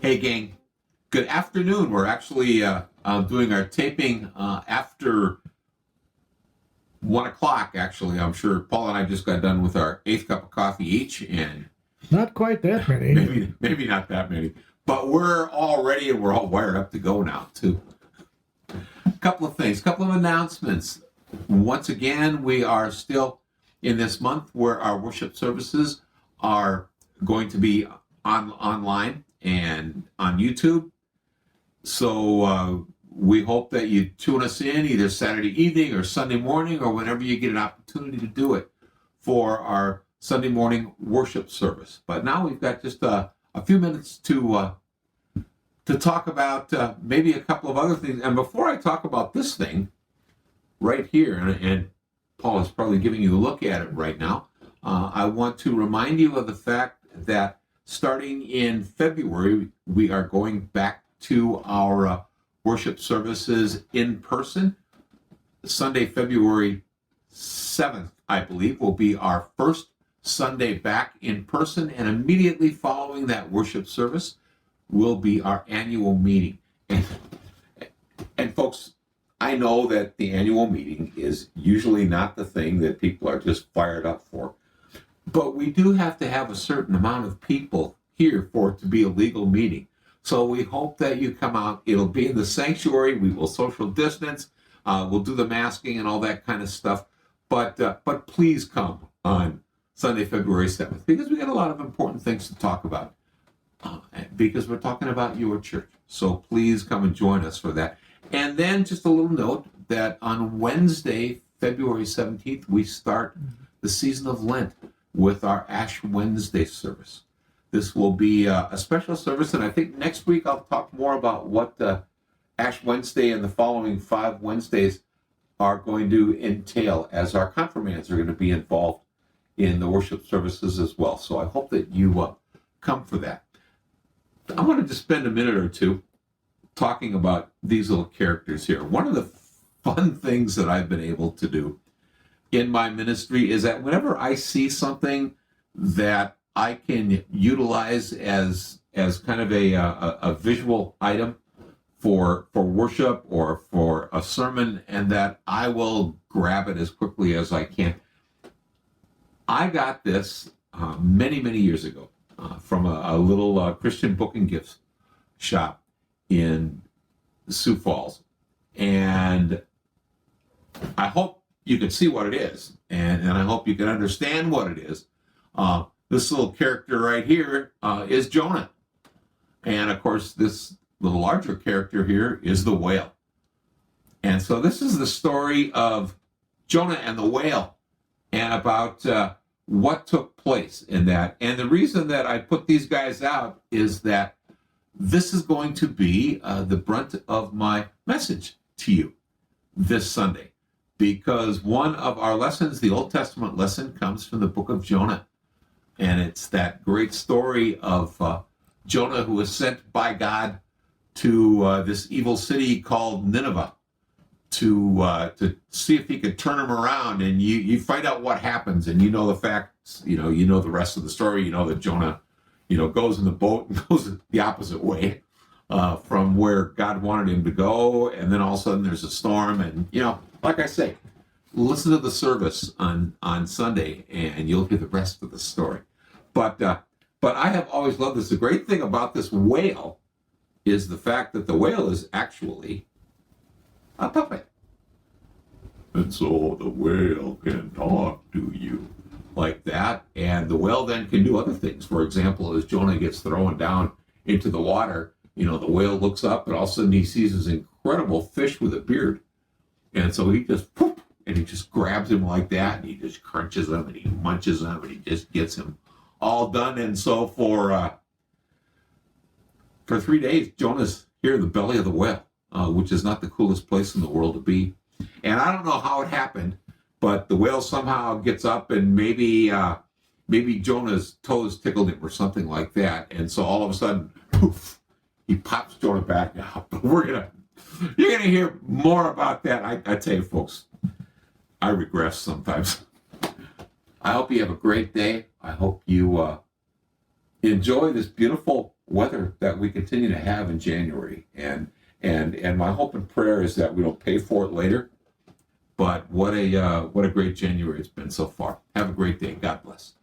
Hey, gang. Good afternoon. We're actually doing our taping after 1 o'clock, actually. I'm sure Paul and I just got done with our 8th cup of coffee each, and Not quite that many. maybe not that many. But we're all ready and we're all wired up to go now, too. A couple of things, a couple of announcements. Once again, we are still in this month where our worship services are going to be online and on YouTube. So we hope that you tune us in either Saturday evening or Sunday morning or whenever you get an opportunity to do it for our Sunday morning worship service. But now we've got just a few minutes to talk about maybe a couple of other things. And before I talk about this thing right here, and Paul is probably giving you a look at it right now, I want to remind you of the fact that starting in February, we are going back to our worship services in person. Sunday, February 7th, I believe, will be our first Sunday back in person, and immediately following that worship service will be our annual meeting. And folks, I know that the annual meeting is usually not the thing that people are just fired up for, but we do have to have a certain amount of people here for it to be a legal meeting. So we hope that you come out. It'll be in the sanctuary. We will social distance. We'll do the masking and all that kind of stuff. But please come on Sunday, February 7th, because we got a lot of important things to talk about. Because we're talking about your church. So please come and join us for that. And then just a little note that on Wednesday, February 17th, we start the season of Lent with our Ash Wednesday service. This will be a special service, and I think next week I'll talk more about what Ash Wednesday and the following 5 Wednesdays are going to entail, as our confirmands are going to be involved in the worship services as well. So I hope that you come for that. I want to just spend a minute or two talking about these little characters here. One of the fun things that I've been able to do in my ministry is that whenever I see something that I can utilize as kind of a visual item for worship or for a sermon, and that I will grab it as quickly as I can. I got this many years ago from a little Christian book and gifts shop in Sioux Falls, and I hope you can see what it is, and I hope you can understand what it is. This little character right here is Jonah. And of course, this little larger character here is the whale. And so this is the story of Jonah and the whale and about what took place in that. And the reason that I put these guys out is that this is going to be the brunt of my message to you this Sunday. Because one of our lessons, the Old Testament lesson, comes from the book of Jonah. And it's that great story of Jonah, who was sent by God to this evil city called Nineveh to see if he could turn them around. And you find out what happens, and you know the facts. You know the rest of the story. You know that Jonah, goes in the boat and goes the opposite way from where God wanted him to go. And then all of a sudden there's a storm, and like I say, listen to the service on Sunday, and you'll hear the rest of the story. But I have always loved this. The great thing about this whale is the fact that the whale is actually a puppet. And so the whale can talk to you like that, and the whale then can do other things. For example, as Jonah gets thrown down into the water, the whale looks up, and all of a sudden he sees this incredible fish with a beard. And so he just poof, and he just grabs him like that, and he just crunches him, and he munches him, and he just gets him all done. And so for 3 days, Jonah's here in the belly of the whale, which is not the coolest place in the world to be. And I don't know how it happened, but the whale somehow gets up, and maybe Jonah's toes tickled him or something like that. And so all of a sudden, poof, he pops Jonah back out. But you're gonna hear more about that. I tell you, folks, I regress sometimes. I hope you have a great day. I hope you enjoy this beautiful weather that we continue to have in January. And my hope and prayer is that we don't pay for it later. But what a great January it's been so far. Have a great day. God bless.